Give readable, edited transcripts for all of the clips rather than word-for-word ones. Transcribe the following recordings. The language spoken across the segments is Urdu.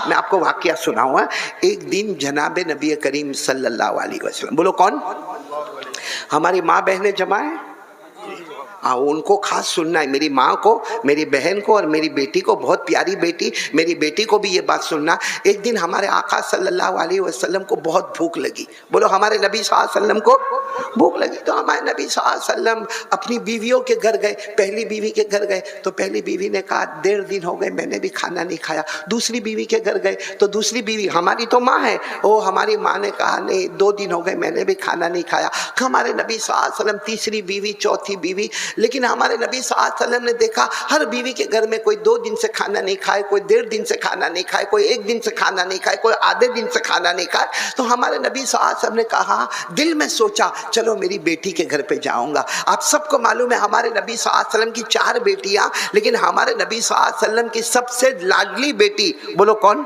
میں آپ کو واقعہ سناؤں. ایک دن جناب نبی کریم صلی اللہ علیہ وسلم, بولو کون؟ ہماری ماں بہنیں جمع ہیں, ان کو خاص سننا ہے, میری ماں کو, میری بہن کو اور میری بیٹی کو, بہت پیاری بیٹی, میری بیٹی کو بھی یہ بات سننا. ایک دن ہمارے آقا صلی اللہ علیہ وسلم کو بہت بھوک لگی. بولو ہمارے نبی صلی اللہ علیہ وسلم کو بھوک لگی. تو ہمارے نبی صلی اللہ علیہ وسلم اپنی بیویوں کے گھر گئے. پہلی بیوی کے گھر گئے تو پہلی بیوی نے کہا 1.5 دن ہو گئے میں نے بھی کھانا نہیں کھایا. دوسری بیوی کے گھر گئے تو دوسری بیوی, ہماری تو ماں ہے, ہماری ماں نے کہا نہیں 2 دن ہو گئے میں نے بھی کھانا نہیں کھایا. ہمارے نبی صلی اللہ علیہ وسلم تیسری بیوی, چوتھی بیوی. لیکن ہمارے نبی صلی اللہ علیہ وسلم نے دیکھا ہر بیوی کے گھر میں کوئی 2 دن سے کھانا نہیں کھائے, کوئی 1.5 دن سے کھانا نہیں کھائے, کوئی 1 دن سے کھانا نہیں کھائے, کوئی آدھے دن سے کھانا نہیں کھائے. تو ہمارے نبی صلی اللہ علیہ وسلم نے کہا, دل میں سوچا چلو میری بیٹی کے گھر پہ جاؤں گا. آپ سب کو معلوم ہے ہمارے نبی صلی اللہ علیہ وسلم کی 4 بیٹیاں, لیکن ہمارے نبی صلی اللہ علیہ وسلم کی سب سے لاڈلی بیٹی, بولو کون؟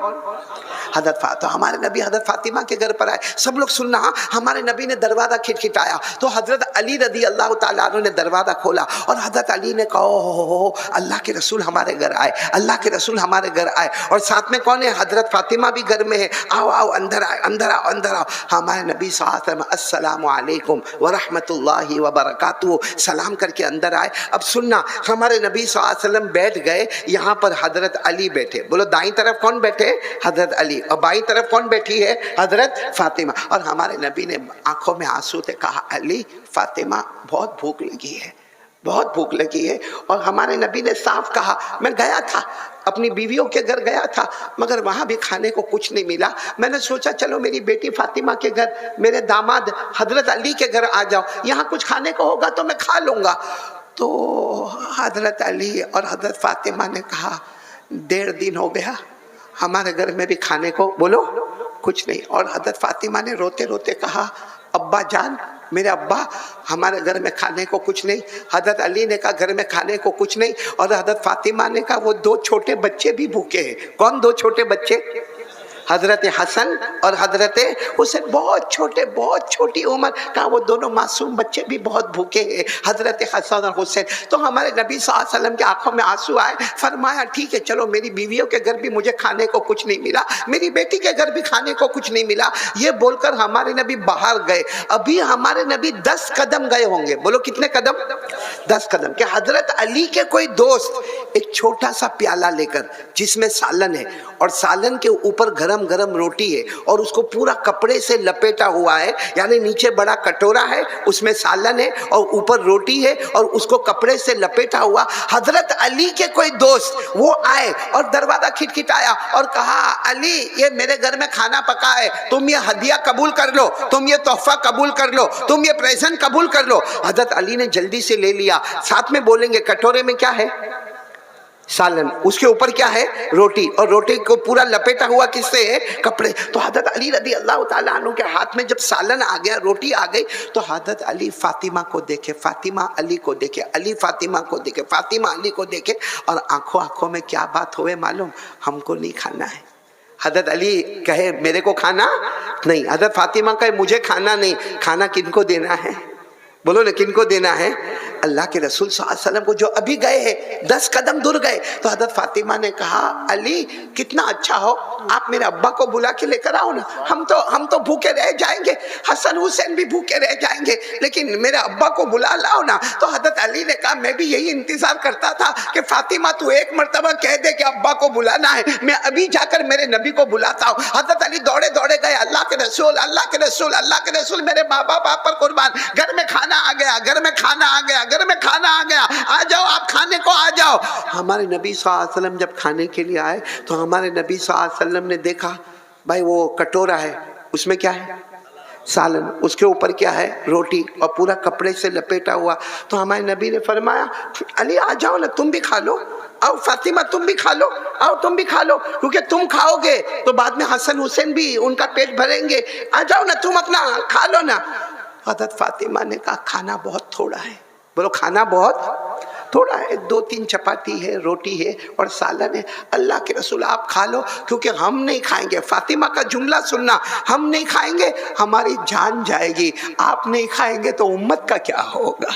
حضرت فاطمہ. ہمارے نبی حضرت فاطمہ کے گھر پر آئے. سب لوگ سننا, ہمارے نبی نے دروازہ کھٹکھٹایا تو حضرت علی رضی اللہ تعالیٰ عنہ نے دروازہ کھولا اور حضرت علی نے کہا اللہ کے رسول ہمارے گھر آئے, اللہ کے رسول ہمارے گھر آئے. اور ساتھ میں کون ہے؟ حضرت فاطمہ بھی گھر میں ہے. آؤ آؤ اندر آئے, اندر آؤ, اندر آؤ. ہمارے نبی صلی اللہ علیہ وسلم السلام علیکم ورحمۃ اللہ وبرکاتہ سلام کر کے اندر آئے. اب سننا, ہمارے نبی صلی اللہ علیہ وسلم بیٹھ گئے, یہاں پر حضرت علی بیٹھے. بولو دائیں طرف کون بیٹھے؟ حضرت علی. اور بائیں طرف کون بیٹھی ہے؟ حضرت فاطمہ. اور ہمارے نبی نے آنکھوں میں آنسو سے کہا علی فاطمہ بہت بھوک لگی ہے, بہت بھوک لگی ہے. اور ہمارے نبی نے صاف کہا, میں گیا تھا اپنی بیویوں کے گھر گیا تھا مگر وہاں بھی کھانے کو کچھ نہیں ملا. میں نے سوچا چلو میری بیٹی فاطمہ کے گھر, میرے داماد حضرت علی کے گھر آ جاؤ, یہاں کچھ کھانے کو ہوگا تو میں کھا لوں گا. تو حضرت علی اور حضرت فاطمہ نے کہا 1.5 دن ہو گیا ہمارے گھر میں بھی کھانے کو, بولو کچھ نہیں. اور حضرت فاطمہ نے روتے روتے کہا ابا جان, میرے ابا ہمارے گھر میں کھانے کو کچھ نہیں. حضرت علی نے کہا گھر میں کھانے کو کچھ نہیں. اور حضرت فاطمہ نے کہا وہ 2 چھوٹے بچے بھی بھوکے ہیں. کون 2 چھوٹے بچے؟ حضرت حسن اور حضرت حسین, بہت چھوٹے, بہت چھوٹی عمر. کہا وہ دونوں معصوم بچے بھی بہت بھوکے ہیں, حضرت حسن اور حسین. تو ہمارے نبی صلی اللہ علیہ وسلم کی آنکھوں میں آنسو آئے. فرمایا ٹھیک ہے چلو میری بیویوں کے گھر بھی مجھے کھانے کو کچھ نہیں ملا, میری بیٹی کے گھر بھی کھانے کو کچھ نہیں ملا. یہ بول کر ہمارے نبی باہر گئے. ابھی ہمارے نبی 10 قدم گئے ہوں گے, بولو کتنے قدم؟ 10 قدم. کہ حضرت علی کے کوئی دوست ایک چھوٹا سا پیالہ لے کر جس میں سالن ہے اور سالن کے اوپر گرم گرم روٹی ہے اور اس کو پورا کپڑے سے لپیٹا ہوا ہے, یعنی نیچے بڑا کٹورا ہے اس میں سالن ہے اور اوپر روٹی ہے اور اس کو کپڑے سے لپیٹا ہوا. حضرت علی کے کوئی دوست وہ آئے اور دروازہ کھٹکھٹایا اور کہا علی یہ میرے گھر میں کھانا پکا ہے, تم یہ ہدیہ قبول کر لو, تم یہ تحفہ قبول کر لو, تم یہ پریزنٹ قبول کر لو. حضرت علی نے جلدی سے لے لیا. ساتھ میں بولیں گے کٹورے میں کیا ہے؟ سالن, اس کے اوپر کیا ہے؟ روٹی, اور روٹی کو پورا لپیٹا ہوا کس سے ہے؟ کپڑے. تو حضرت علی رضی اللہ تعالیٰ عنہ کے ہاتھ میں جب سالن آ گیا, روٹی آ گئی, تو حضرت علی فاطمہ کو دیکھے, فاطمہ علی کو دیکھے, علی فاطمہ کو دیکھے, فاطمہ علی کو دیکھے, اور آنکھوں میں کیا بات ہوئے معلوم؟ ہم کو نہیں کھانا ہے. حضرت علی کہے میرے کو کھانا نہیں, حضرت فاطمہ کہے مجھے کھانا نہیں. کھانا کن کو دینا ہے؟ بولو نا کن کو دینا ہے؟ اللہ کے رسول صلی اللہ علیہ وسلم کو, جو ابھی گئے ہیں 10 قدم دور گئے. تو حضرت فاطمہ نے کہا علی کتنا اچھا ہو آپ میرے ابا کو بلا کے لے کر آؤ نا, ہم تو بھوکے رہ جائیں گے, حسن حسین بھی بھوکے رہ جائیں گے, لیکن میرے ابا کو بلا لاؤ نا. تو حضرت علی نے کہا میں بھی یہی انتظار کرتا تھا کہ فاطمہ تو ایک مرتبہ کہہ دے کہ ابا کو بلانا ہے, میں ابھی جا کر میرے نبی کو بلاتا ہوں. حضرت علی دوڑے دوڑے گئے, اللہ کے رسول, اللہ کے رسول, اللہ کے رسول, میرے ماں باپ آپ پر قربان, گھر میں کھانا آ گیا, گھر میں کھانا آ گیا, گھر میں کھانا آ گیا, آ جاؤ آپ کھانے کو آ جاؤ. ہمارے نبی صلی اللہ علیہ وسلم جب کھانے کے لیے آئے تو ہمارے نبی صلی اللہ علیہ وسلم نے دیکھا بھائی وہ کٹورا ہے, اس میں کیا ہے؟ سالن, اس کے اوپر کیا ہے؟ روٹی, اور پورا کپڑے سے لپیٹا ہوا. تو ہمارے نبی نے فرمایا علی آ جاؤ نا, تم بھی کھا لو, آؤ فاطمہ تم بھی کھا لو, آؤ تم بھی کھا لو, کیونکہ تم کھاؤ گے تو بعد میں حسن حسین بھی ان کا پیٹ بھریں گے, آ جاؤ نا تم اپنا کھا لو نا. حضرت فاطمہ نے کہا کھانا بہت تھوڑا ہے, بولو کھانا بہت تھوڑا ہے, 2-3 چپاتی ہے, روٹی ہے اور سالن ہے. اللہ کے رسول آپ کھا لو, کیونکہ ہم نہیں کھائیں گے. فاطمہ کا جملہ سننا, ہم نہیں کھائیں گے ہماری جان جائے گی, آپ نہیں کھائیں گے تو امت کا کیا ہوگا,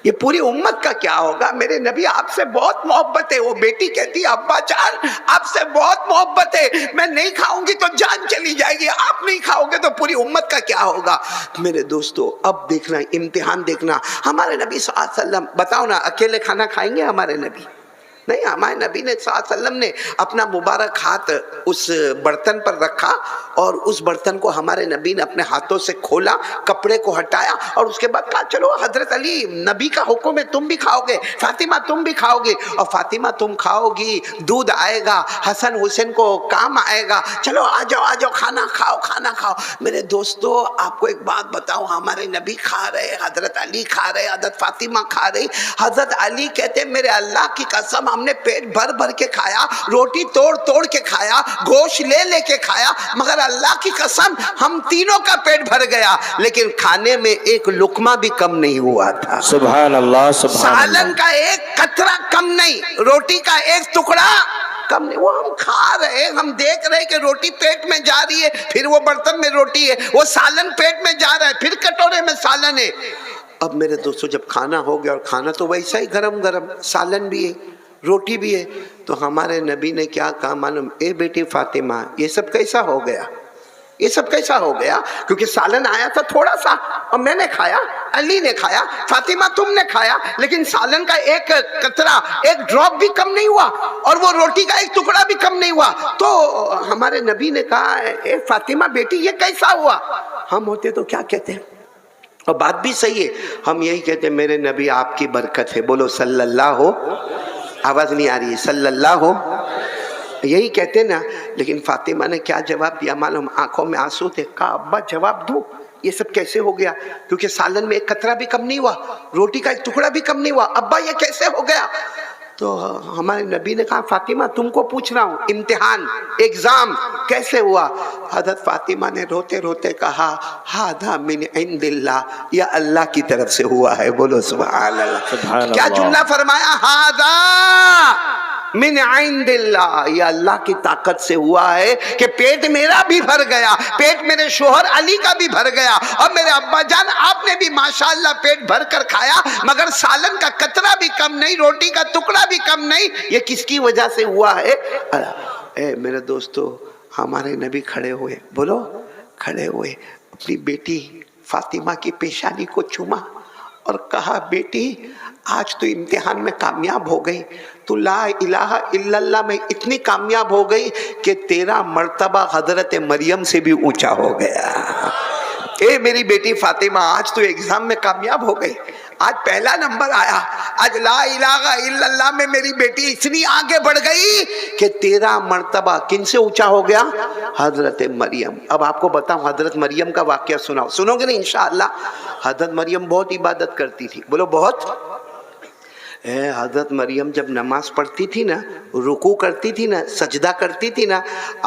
یہ پوری امت کا کیا ہوگا. میرے نبی آپ سے بہت محبت ہے. وہ بیٹی کہتی ہے ابا جان آپ سے بہت محبت ہے, میں نہیں کھاؤں گی تو جان چلی جائے گی, آپ نہیں کھاؤ گے تو پوری امت کا کیا ہوگا. میرے دوستو اب دیکھنا, امتحان دیکھنا. ہمارے نبی صلی اللہ علیہ وسلم, بتاؤ نا اکیلے کھانا کھائیں گے ہمارے نبی؟ نہیں, ہمارے نبی نے صلی اللہ علیہ وسلم نے اپنا مبارک ہاتھ اس برتن پر رکھا اور اس برتن کو ہمارے نبی نے اپنے ہاتھوں سے کھولا, کپڑے کو ہٹایا اور اس کے بعد کہا چلو حضرت علی نبی کا حکم ہے, تم بھی کھاؤ گے, فاطمہ تم بھی کھاؤ گے, اور فاطمہ تم کھاؤ گی دودھ آئے گا, حسن حسین کو کام آئے گا, چلو آ جاؤ کھانا کھاؤ کھانا کھاؤ. میرے دوستو آپ کو ایک بات بتاؤں, ہمارے نبی کھا رہے, حضرت علی کھا رہے, حضرت فاطمہ کھا رہی. حضرت علی کہتے میرے اللہ کی قسم ہم نے پیٹ بھر بھر کے کھایا, روٹی توڑ توڑ کے کھایا, گوشت لے لے کے کھایا, مگر اللہ کی قسم ہم تینوں کا پیٹ بھر گیا لیکن کھانے میں ایک لقمہ بھی کم نہیں ہوا تھا. سبحان اللہ, سبحان اللہ. سالن کا ایک قطرہ کم نہیں, روٹی کا ایک ٹکڑا کم نہیں. وہ ہم کھا رہے, ہم دیکھ رہے کہ روٹی پیٹ میں جا رہی ہے, پھر وہ برتن میں روٹی ہے, وہ سالن پیٹ میں جا رہا ہے, پھر کٹورے میں سالن ہے. اب میرے دوستو جب کھانا ہو گیا, اور کھانا تو ویسا ہی گرم گرم, سالن بھی ہے روٹی بھی ہے, تو ہمارے نبی نے کیا کہا معلوم, اے بیٹی فاطمہ یہ سب کیسا ہو گیا, یہ سب کیسا ہو گیا؟ کیونکہ سالن آیا تھا تھوڑا سا اور میں نے کھایا, علی نے کھایا, فاطمہ تم نے کھایا, لیکن سالن کا ایک قطرہ, ایک ڈراپ بھی کم نہیں ہوا, اور وہ روٹی کا ایک ٹکڑا بھی کم نہیں ہوا. تو ہمارے نبی نے کہا اے فاطمہ بیٹی یہ کیسا ہوا؟ ہم ہوتے تو کیا کہتے ہیں, اور بات بھی صحیح ہے, ہم یہی کہتے ہیں میرے نبی آپ کی برکت ہے. بولو صلی اللہ ہو, آواز نہیں آ رہی ہے, صلی اللہ ہو, یہی کہتے نا. لیکن فاطمہ نے کیا جواب دیا معلوم, آنکھوں میں آنسو تھے. کہا ابا جواب دو, یہ سب کیسے ہو گیا؟ کیونکہ سالن میں ایک قطرہ بھی کم نہیں ہوا, روٹی کا ایک ٹکڑا بھی کم نہیں ہوا, ابا یہ کیسے ہو گیا؟ تو ہمارے نبی نے کہا فاطمہ تم کو پوچھ رہا ہوں, امتحان ایگزام کیسے ہوا؟ حضرت فاطمہ نے روتے روتے کہا ہذا من عند اللہ, یا اللہ کی طرف سے ہوا ہے. بولو سبحان اللہ. کیا جملہ فرمایا, ہذا من عند اللہ, یہ اللہ کی طاقت سے ہوا ہے کہ پیٹ میرا بھی بھر گیا, پیٹ میرے شوہر علی کا بھی بھر گیا, اور میرے ابا جان آپ نے بھی ماشاءاللہ پیٹ بھر کر کھایا, مگر سالن کا قطرہ بھی کم نہیں, روٹی کا ٹکڑا بھی کم نہیں. یہ کس کی وجہ سے ہوا ہے؟ اے میرے دوستو, ہمارے نبی کھڑے ہوئے, بولو کھڑے ہوئے, اپنی بیٹی فاطمہ کی پیشانی کو چوما اور کہا بیٹی آج تو امتحان میں کامیاب ہو گئی, تو لا الہ الا اللہ میں اتنی کامیاب ہو گئی کہ تیرا مرتبہ حضرت مریم سے بھی اونچا ہو گیا. اے میری بیٹی فاطمہ آج تو ایگزام میں کامیاب ہو گئی, آج پہلا نمبر آیا, آج لا الہ الا اللہ میں میری بیٹی اتنی آگے بڑھ گئی کہ تیرا مرتبہ کن سے اونچا ہو گیا؟ حضرت مریم. اب آپ کو بتاؤں حضرت مریم کا واقعہ سناؤ, سنو گے نا انشاءاللہ. حضرت مریم بہت عبادت کرتی تھی, بولو بہت. حضرت مریم جب نماز پڑھتی تھی نا, رکوع کرتی تھی نا, سجدہ کرتی تھی نا,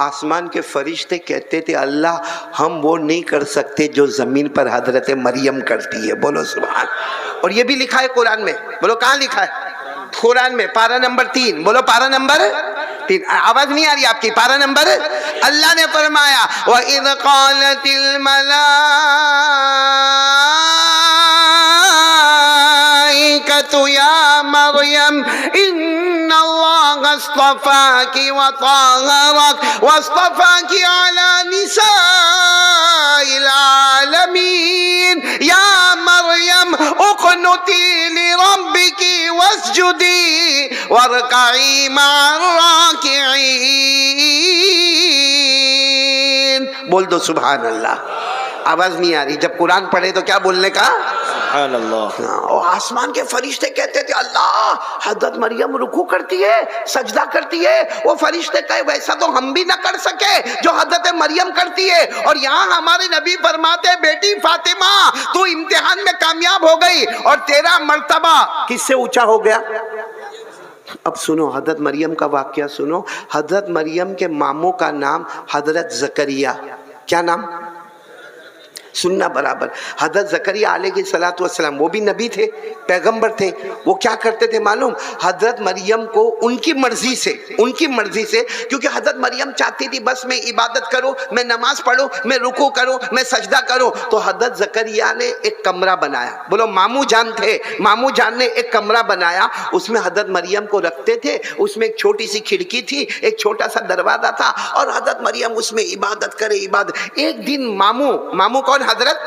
آسمان کے فرشتے کہتے تھے اللہ ہم وہ نہیں کر سکتے جو زمین پر حضرت مریم کرتی ہے. بولو سبحان. اور یہ بھی لکھا ہے قرآن میں, بولو کہاں لکھا ہے؟ قرآن میں پارہ نمبر 3, بولو پارہ نمبر 3. آواز نہیں آ رہی آپ کی, پارہ نمبر. اللہ نے فرمایا وَإِذْ قَالَتِ يا مريم إن الله اصطفاك وطهرك واصطفاك على نساء العالمين يا مريم اقنتي لربك واسجدي واركعي مع الراكعين. بول دو سبحان اللہ. آواز نہیں آ رہی, جب قرآن پڑھے تو کیا بولنے کا؟ سبحان اللہ. اور آسمان کے فرشتے کہتے تھے اللہ حضرت مریم رکوع کرتی ہے, سجدہ کرتی ہے. وہ فرشتے کہے ویسا تو ہم بھی نہ کر سکے جو حضرت مریم کرتی ہے. اور یہاں ہمارے نبی فرماتے بیٹی فاطمہ تو امتحان میں کامیاب ہو گئی اور تیرا مرتبہ کس سے اونچا ہو گیا؟ اب سنو حضرت مریم کا واقعہ سنو. حضرت مریم کے ماموں کا نام حضرت زکریا. کیا نام؟ سننا برابر. حضرت زکریا علیہ السلام وہ بھی نبی تھے, پیغمبر تھے. وہ کیا کرتے تھے معلوم؟ حضرت مریم کو ان کی مرضی سے, کیونکہ حضرت مریم چاہتی تھی بس میں عبادت کروں, میں نماز پڑھوں, میں رکوع کروں, میں سجدہ کروں. تو حضرت زکریا نے ایک کمرہ بنایا. بولو ماموں جان تھے, ماموں جان نے ایک کمرہ بنایا, اس میں حضرت مریم کو رکھتے تھے. اس میں ایک چھوٹی سی کھڑکی تھی, ایک چھوٹا سا دروازہ تھا, اور حضرت مریم اس میں عبادت کرے عبادت. ایک دن ماموں کون؟ حضرت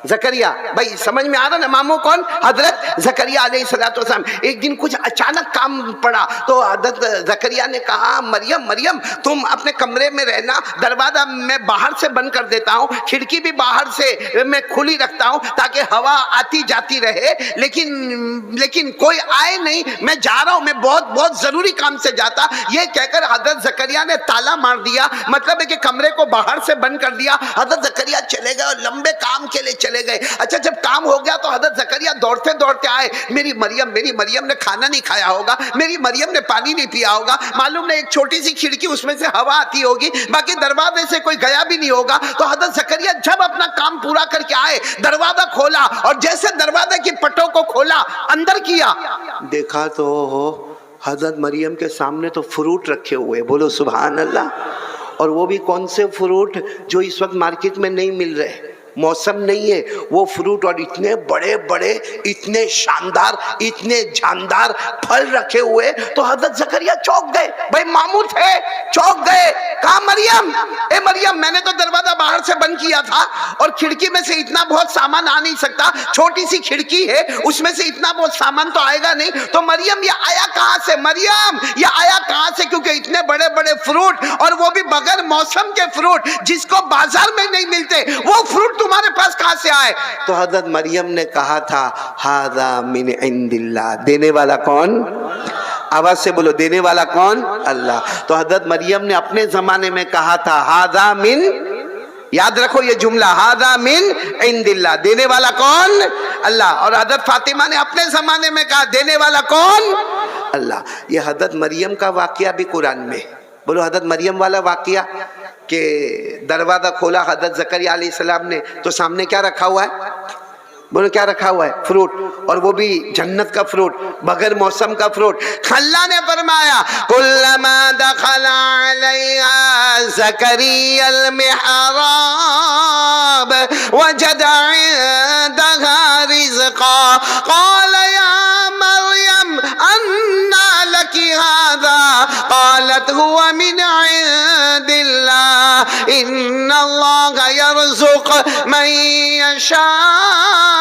زکریا. بھائی سمجھ میں آ رہا نا, ماموں کون؟ حضرت زکریا علیہ السلام. ایک دن کچھ اچانک کام پڑا تو حضرت زکریا نے کہا مریم تم اپنے کمرے میں رہنا, دروازہ میں باہر سے بند کر دیتا ہوں, کھڑکی بھی باہر سے میں کھلی رکھتا ہوں تاکہ ہوا آتی جاتی رہے, لیکن کوئی آئے نہیں, میں جا رہا ہوں, میں بہت ضروری کام سے جاتا. یہ کہہ کر حضرت زکریا نے تالا مار دیا, مطلب ہے کہ کمرے کو باہر سے بند کر دیا. حضرت زکریا چلے گئے اور لمبے کام کے لیے چلے گئے. اچھا جب کام ہو گیا تو حضرت زکریا دوڑتے آئے, میری مریم نے کھانا نہیں کھایا ہوگا, میری مریم نے پانی نہیں پیا ہوگا, معلوم نہیں ایک چھوٹی سی کھڑکی اس میں سے ہوا آتی ہوگی, باقی دروازے سے کوئی گیا بھی نہیں ہوگا. تو حضرت زکریا جب اپنا کام پورا کر کے آئے, دروازہ کھولا, اور جیسے دروازے کی پٹوں کو کھولا, اندر کیا, دیکھا تو حضرت مریم کے سامنے تو فروٹ رکھے ہوئے. بولو سبحان اللہ. اور وہ بھی کون سے فروٹ جو اس وقت مارکیٹ میں نہیں مل رہے, موسم نہیں ہے وہ فروٹ, اور اتنے بڑے بڑے, اتنے شاندار, اتنے جاندار پھل رکھے ہوئے. تو حضرت زکریا چوک گئے, بھائی ماموں تھے, چوک گئے. کہا مریم میں نے تو دروازہ باہر سے بند کیا تھا, اور کھڑکی میں سے اتنا بہت سامان آ نہیں سکتا, چھوٹی سی کھڑکی ہے, اس میں سے اتنا بہت سامان تو آئے گا نہیں. تو مریم یہ آیا کہاں سے, کیونکہ اتنے بڑے بڑے فروٹ, اور وہ بھی بغیر موسم کے فروٹ, جس کو بازار میں نہیں ملتے, وہ فروٹ تمہارے پاس کہاں سے آئے؟ تو حضرت مریم نے کہا تھا ھذا من عند اللہ. دینے والا کون؟ آواز سے بولو, دینے والا کون؟ اللہ. تو حضرت مریم نے اپنے زمانے میں کہا تھا ھذا من, یاد رکھو یہ جملہ, ھذا من عند اللہ. دینے والا کون؟ اللہ. اور حضرت فاطمہ نے اپنے زمانے میں کہا دینے والا کون؟ اللہ. یہ حضرت مریم کا واقعہ بھی قرآن میں. بولو حضرت مریم والا واقعہ, کہ دروازہ کھولا حضرت زکریا علیہ السلام نے, تو سامنے کیا رکھا ہوا ہے؟ بولو کیا رکھا ہوا ہے؟ فروٹ, اور وہ بھی جنت کا فروٹ, بغیر موسم کا فروٹ. اللہ نے فرمایا کلما دخل علیہا زکریا المحراب وجد عندها رزقا قال یا مریم انا لك هذا قالت هو من عند الله ان الله يرزق من يشاء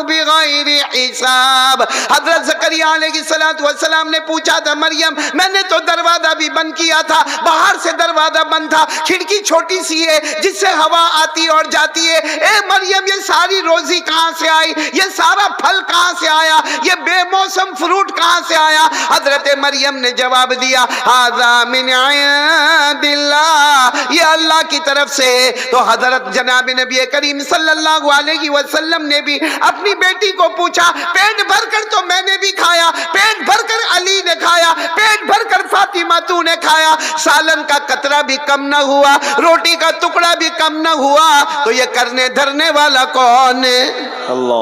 بغیر حساب. حضرت زکریا علیہ السلام نے پوچھا تھا مریم, میں نے تو دروازہ بھی بند کیا تھا, باہر سے دروازہ بند تھا, کھڑکی چھوٹی سی ہے جس سے ہوا آتی اور جاتی ہے. اے مریم یہ ساری روزی کہاں سے آئی, یہ سارا پھل کہاں سے آیا, یہ بے موسم فروٹ کہاں سے آیا؟ حضرت مریم نے جواب دیا ھذا من عند اللہ, یہ اللہ کی طرف سے. تو حضرت جناب نبی کریم صلی اللہ علیہ وسلم نے بھی اپنی بیٹی کو پوچھا, پیٹ بھر کر تو میں نے بھی کھایا, پیٹ بھر کر علی نے کھایا, پیٹ بھر کر فاطمہ تو نے کھایا, سالن کا قطرہ بھی کم نہ ہوا, روٹی کا ٹکڑا بھی کم نہ ہوا, تو یہ کرنے دھرنے والا کون ہے؟ اللہ.